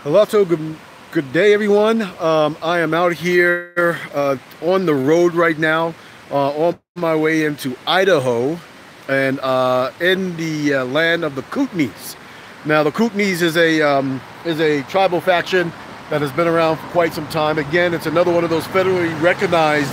Hello, good day, everyone. I am out here on the road right now, on my way into Idaho, and in the land of the Kootenays. Now, the Kootenays is a tribal faction that has been around for quite some time. Again, it's another one of those federally recognized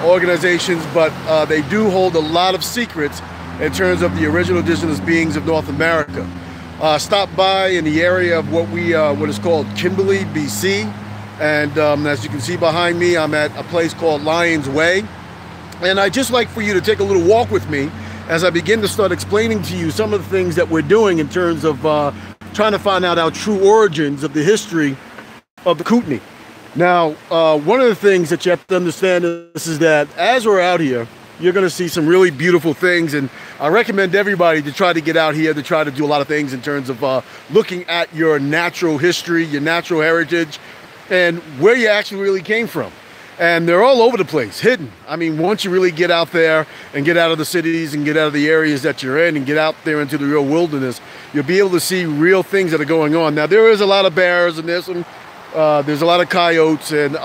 organizations, but they do hold a lot of secrets in terms of the original indigenous beings of North America. Stopped by in the area of what is called Kimberly, BC, and as you can see behind me, I'm at a place called Lion's Way, and I'd just like for you to take a little walk with me as I begin to start explaining to you some of the things that we're doing in terms of trying to find out our true origins of the history of the Kootenai. Now, one of the things that you have to understand is that as we're out here, you're going to see some really beautiful things, and I recommend everybody to try to get out here to try to do a lot of things in terms of looking at your natural history, your natural heritage, and where you actually really came from. And they're all over the place, hidden. I mean, once you really get out there and get out of the cities and get out of the areas that you're in and get out there into the real wilderness, you'll be able to see real things that are going on. Now, there is a lot of bears and there's a lot of coyotes and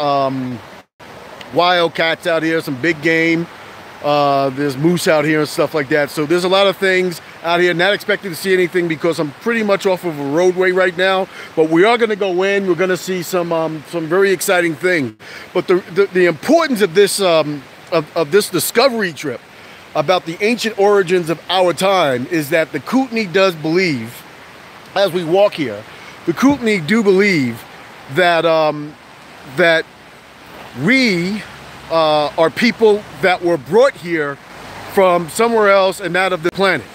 wild cats out here, some big game. There's moose out here and stuff like that. So there's a lot of things out here. Not expecting to see anything because I'm pretty much off of a roadway right now. But we are going to go in. We're going to see some very exciting things. But the importance of this this discovery trip about the ancient origins of our time is that the Kootenai does believe, as we walk here, the Kootenai do believe that that we are people that were brought here from somewhere else and not of the planet,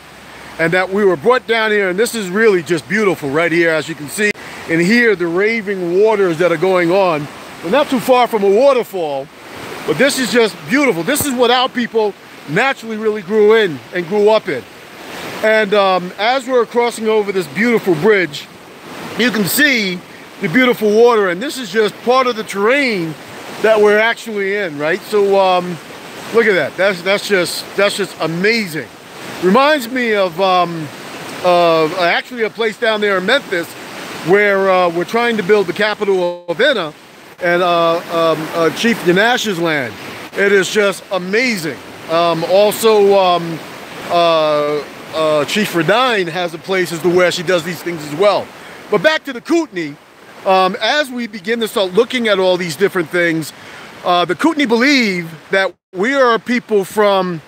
and that we were brought down here. And this is really just beautiful right here, as you can see and hear the raving waters that are going on. We're not too far from a waterfall, but this is just beautiful. This is what our people naturally really grew in and grew up in. And as we're crossing over this beautiful bridge, you can see the beautiful water, and this is just part of the terrain that we're actually in, right? So look at that. That's just amazing. Reminds me of actually a place down there in Memphis where we're trying to build the capital of Idaho and Chief Yanash's land. It is just amazing. Also, Chief Radine has a place as to where she does these things as well. But back to the Kootenai. As we begin to start looking at all these different things, the Kootenai believe that we are people from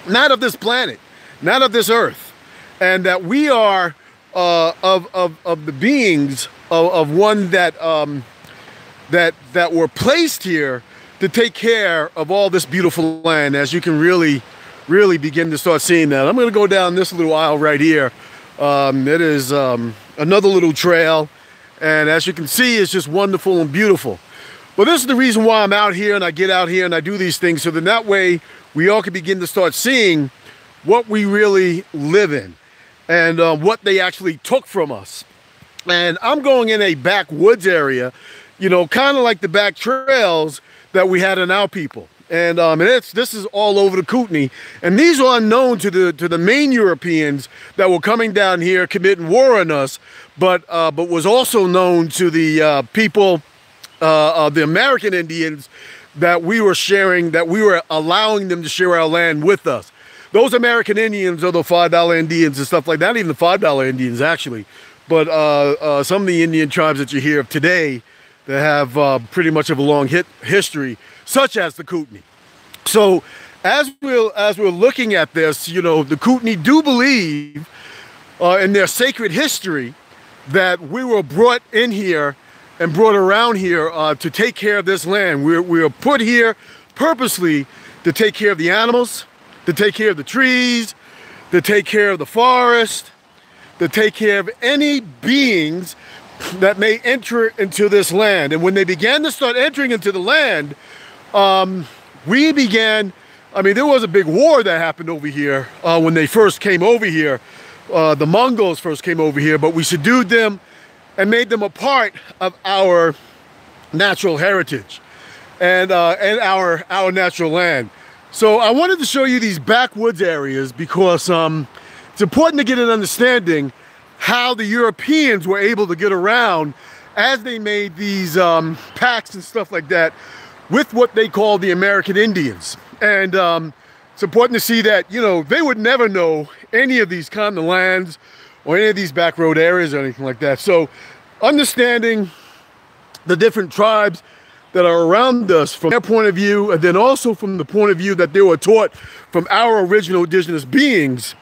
not of this planet, not of this earth, and that we are of the beings of one that that were placed here to take care of all this beautiful land. As you can really begin to start seeing that. I'm going to go down this little aisle right here. It is another little trail. And as you can see, it's just wonderful and beautiful. But this is the reason why I'm out here and I get out here and I do these things, so then that way we all can begin to start seeing what we really live in and what they actually took from us. And I'm going in a backwoods area, you know, kind of like the back trails that we had in our people. And this is all over the Kootenai, and these are unknown to the main Europeans that were coming down here committing war on us, but was also known to the people of the American Indians that we were sharing, that we were allowing them to share our land with us. Those American Indians are the $5 Indians and stuff like that. Not even the $5 Indians actually, but some of the Indian tribes that you hear of today that have pretty much of a long history, such as the Kootenai. So as we're looking at this, you know, the Kootenai do believe in their sacred history that we were brought in here and brought around here to take care of this land. We were put here purposely to take care of the animals, to take care of the trees, to take care of the forest, to take care of any beings that may enter into this land. And when they began to start entering into the land, we began, I mean, there was a big war that happened over here when they first came over here. The Mongols first came over here, but we subdued them and made them a part of our natural heritage and our natural land. So I wanted to show you these backwoods areas because it's important to get an understanding how the Europeans were able to get around as they made these pacts and stuff like that with what they call the American Indians. And it's important to see that, you know, they would never know any of these kind of lands or any of these back road areas or anything like that. So understanding the different tribes that are around us from their point of view, and then also from the point of view that they were taught from our original indigenous beings,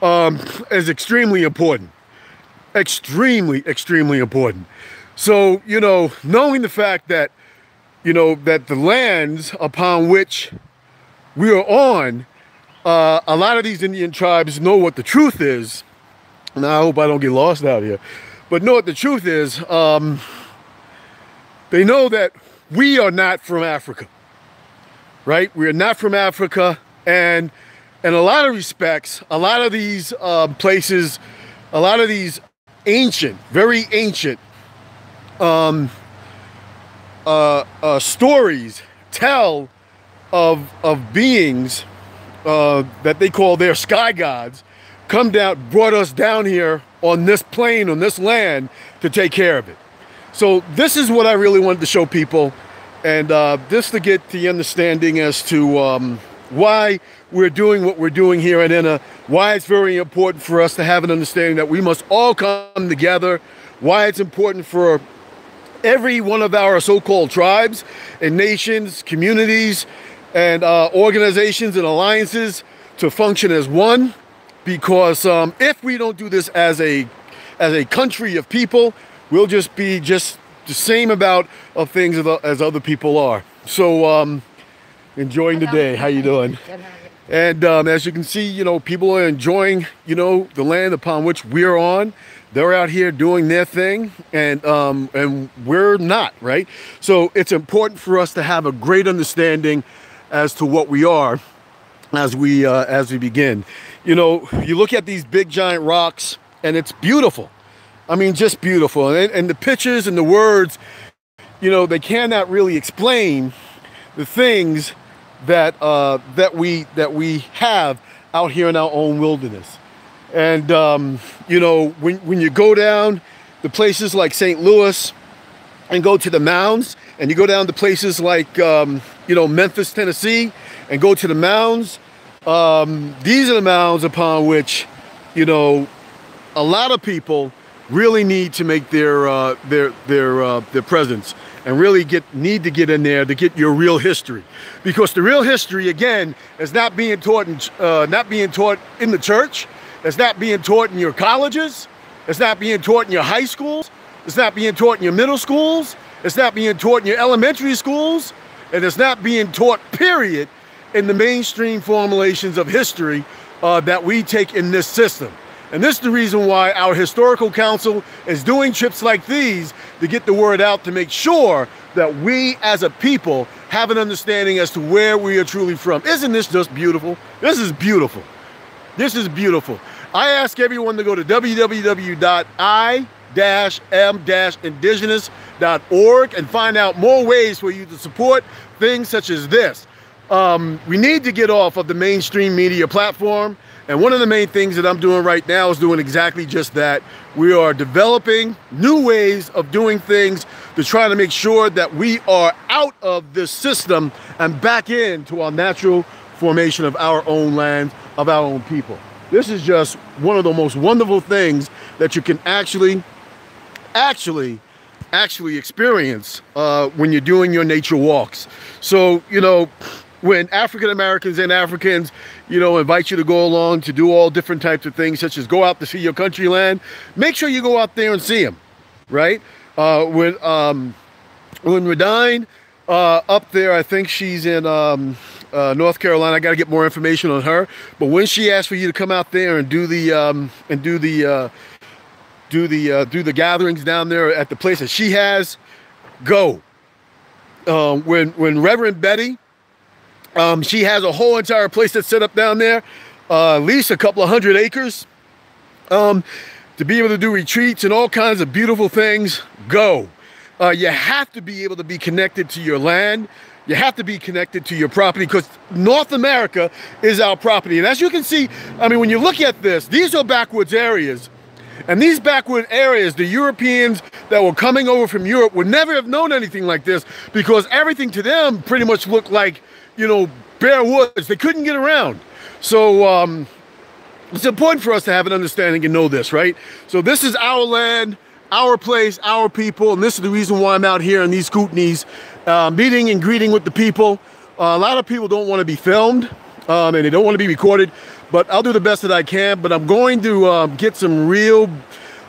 is extremely important. Extremely, extremely important. So, you know, knowing the fact that, you know, that the lands upon which we are on, a lot of these Indian tribes know what the truth is. Now, I hope I don't get lost out here, but know what the truth is. They know that we are not from Africa, right? We are not from Africa, and in a lot of respects, a lot of these places, a lot of these ancient, very ancient stories tell of beings that they call their sky gods, come down, brought us down here on this plane, on this land, to take care of it. So this is what I really wanted to show people, and just to get the understanding as to why we're doing what we're doing here at INA, why it's very important for us to have an understanding that we must all come together, why it's important for every one of our so-called tribes and nations, communities, and organizations and alliances to function as one. Because if we don't do this as a country of people, we'll just be just the same about of things as other people are. So enjoying the day. How you doing? And as you can see, you know, people are enjoying, you know, the land upon which we're on. They're out here doing their thing, and we're not, right? So it's important for us to have a great understanding as to what we are as we begin. You know, you look at these big giant rocks, and it's beautiful. I mean, just beautiful. And the pictures and the words, you know, they cannot really explain the things that we have out here in our own wilderness. And you know, when you go down to places like St. Louis and go to the mounds, and you go down to places like you know, Memphis, Tennessee, and go to the mounds, these are the mounds upon which, you know, a lot of people really need to make their presence, and really need to get in there to get your real history, because the real history, again, is not being taught in the church. It's not being taught in your colleges. It's not being taught in your high schools. It's not being taught in your middle schools. It's not being taught in your elementary schools, and it's not being taught, period, in the mainstream formulations of history that we take in this system. And this is the reason why our historical council is doing trips like these, to get the word out, to make sure that we as a people have an understanding as to where we are truly from. Isn't this just beautiful? This is beautiful. This is beautiful. I ask everyone to go to www.i-m-indigenous.org and find out more ways for you to support things such as this. We need to get off of the mainstream media platform. And one of the main things that I'm doing right now is doing exactly just that. We are developing new ways of doing things to try to make sure that we are out of this system and back into our natural formation of our own land, of our own people. This is just one of the most wonderful things that you can actually experience when you're doing your nature walks. So, you know, when African Americans and Africans, you know, invite you to go along to do all different types of things, such as go out to see your country land, make sure you go out there and see them, right? When Radine up there, I think she's in North Carolina. I got to get more information on her. But when she asked for you to come out there and do the gatherings down there at the place that she has, go. When Reverend Betty, she has a whole entire place that's set up down there, at least a couple of 100 acres, to be able to do retreats and all kinds of beautiful things. Go. You have to be able to be connected to your land. You have to be connected to your property, because North America is our property. And as you can see, I mean, when you look at this, these are backwoods areas. And these backward areas, the Europeans that were coming over from Europe would never have known anything like this, because everything to them pretty much looked like, you know, bare woods. They couldn't get around. So it's important for us to have an understanding and know this, right? So this is our land, our place, our people, and this is the reason why I'm out here in these Kootenays, meeting and greeting with the people. A lot of people don't want to be filmed, and they don't want to be recorded, but I'll do the best that I can. But I'm going to get some real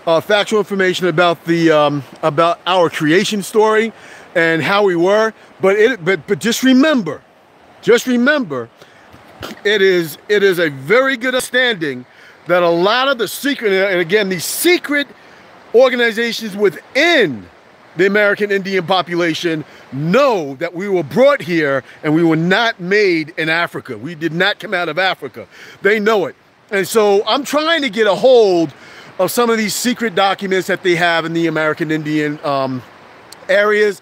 factual information about the about our creation story and how we were. But just remember, it is a very good understanding that a lot of the secret, and again, these secret organizations within the American Indian population know that we were brought here and we were not made in Africa. We did not come out of Africa. They know it. And so I'm trying to get a hold of some of these secret documents that they have in the American Indian areas.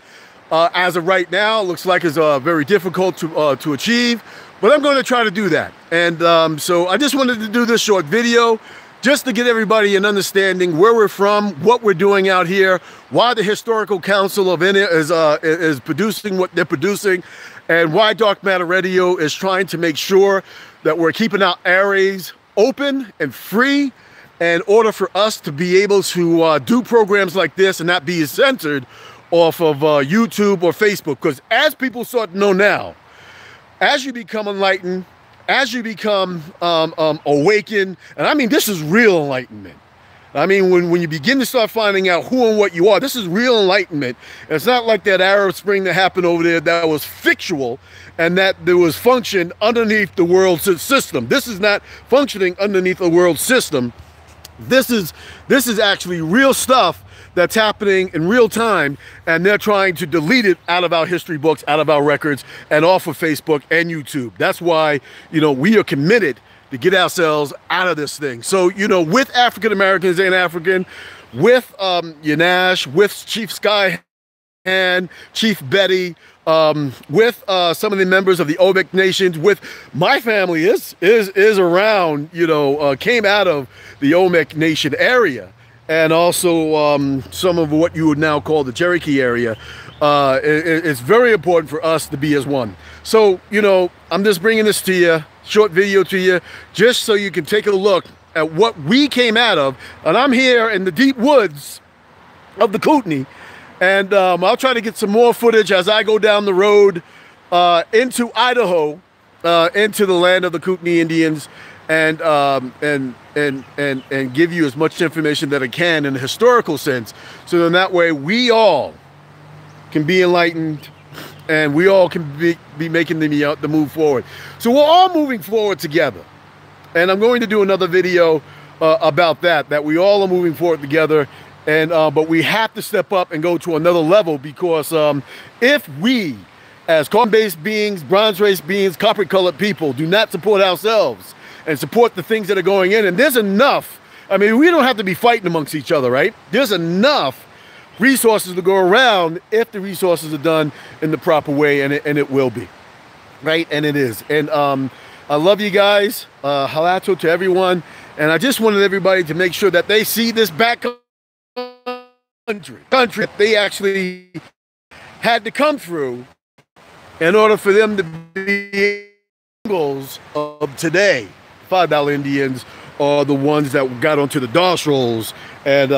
As of right now, it looks like it's very difficult to achieve, but I'm going to try to do that. And so I just wanted to do this short video just to get everybody an understanding where we're from, what we're doing out here, why the Historical Council of India is producing what they're producing, and why Dark Matter Radio is trying to make sure that we're keeping our areas open and free in order for us to be able to do programs like this and not be censored off of YouTube or Facebook. Because as people start to know now, as you become enlightened, as you become awakened, and I mean, this is real enlightenment. I mean, when you begin to start finding out who and what you are, this is real enlightenment. It's not like that Arab Spring that happened over there that was fictional and that there was function underneath the world system. This is not functioning underneath the world system. This is actually real stuff that's happening in real time, and they're trying to delete it out of our history books, out of our records, and off of Facebook and YouTube. That's why, you know, we are committed to get ourselves out of this thing. So, you know, with African Americans and African, with Yanash, with Chief Skyhand, Chief Betty, with some of the members of the Omek nations, with my family is around, you know, came out of the Omek nation area. And also some of what you would now call the Cherokee area. It's very important for us to be as one. So, you know, I'm just bringing this to you, short video to you, just so you can take a look at what we came out of. And I'm here in the deep woods of the Kootenai. And I'll try to get some more footage as I go down the road into Idaho, into the land of the Kootenai Indians, and give you as much information that I can in a historical sense, so then that way we all can be enlightened and we all can be making the move forward. So we're all moving forward together, and I'm going to do another video about that we all are moving forward together. And but we have to step up and go to another level, because if we, as carbon-based beings, bronze race beings, copper-colored people, do not support ourselves and support the things that are going in, and there's enough, I mean, we don't have to be fighting amongst each other, right? There's enough resources to go around if the resources are done in the proper way, and it will be, right? And it is. And I love you guys. Halato to everyone. And I just wanted everybody to make sure that they see this back country they actually had to come through in order for them to be symbols of today. $5 Indians are the ones that got onto the DOS rolls and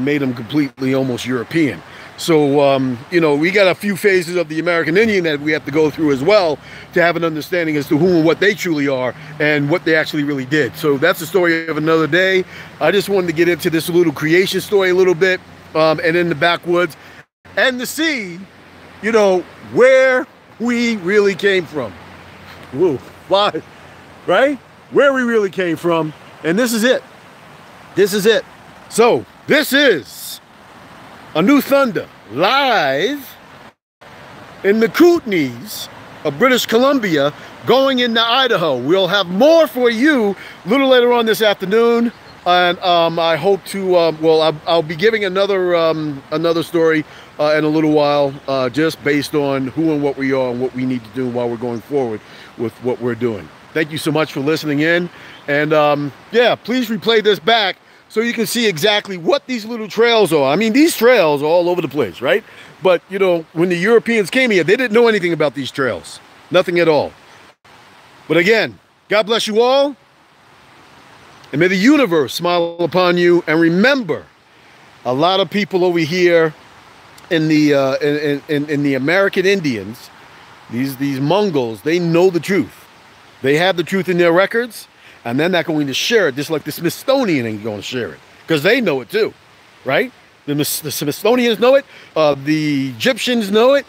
made them completely almost European. So, you know, we got a few phases of the American Indian that we have to go through as well to have an understanding as to who and what they truly are and what they actually really did. So that's the story of another day. I just wanted to get into this little creation story a little bit, and in the backwoods, and to see, you know, where we really came from. Whoa, why? Right? Where we really came from. And this is it. This is it. So this is A New Thunder live in the Kootenays of British Columbia going into Idaho. We'll have more for you a little later on this afternoon. And I hope to, well, I'll be giving another story in a little while, just based on who and what we are and what we need to do while we're going forward with what we're doing. Thank you so much for listening in. And yeah, please replay this back so you can see exactly what these little trails are. I mean, these trails are all over the place, right? But, you know, when the Europeans came here, they didn't know anything about these trails. Nothing at all. But again, God bless you all. And may the universe smile upon you. And remember, a lot of people over here in the American Indians, these Mongols, they know the truth. They have the truth in their records, and they're not going to share it, just like the Smithsonian ain't going to share it, because they know it too, right? The Smithsonians know it, the Egyptians know it,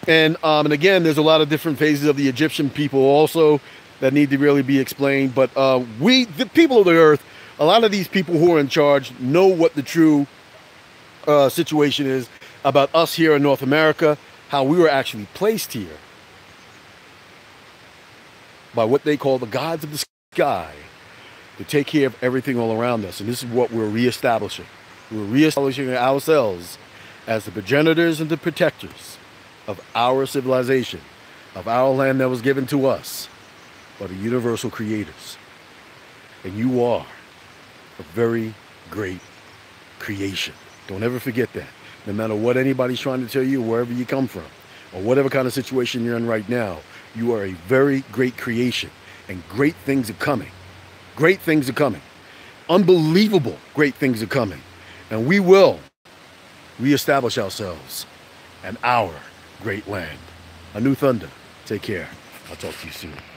and again, there's a lot of different phases of the Egyptian people also that need to really be explained. But we, the people of the earth, a lot of these people who are in charge know what the true situation is about us here in North America, how we were actually placed here by what they call the gods of the sky to take care of everything all around us. And this is what we're reestablishing. We're reestablishing ourselves as the progenitors and the protectors of our civilization, of our land that was given to us by the universal creators. And you are a very great creation. Don't ever forget that. No matter what anybody's trying to tell you, wherever you come from, or whatever kind of situation you're in right now, you are a very great creation, and great things are coming. Great things are coming. Unbelievable great things are coming. And we will reestablish ourselves and our great land. A new thunder. Take care. I'll talk to you soon.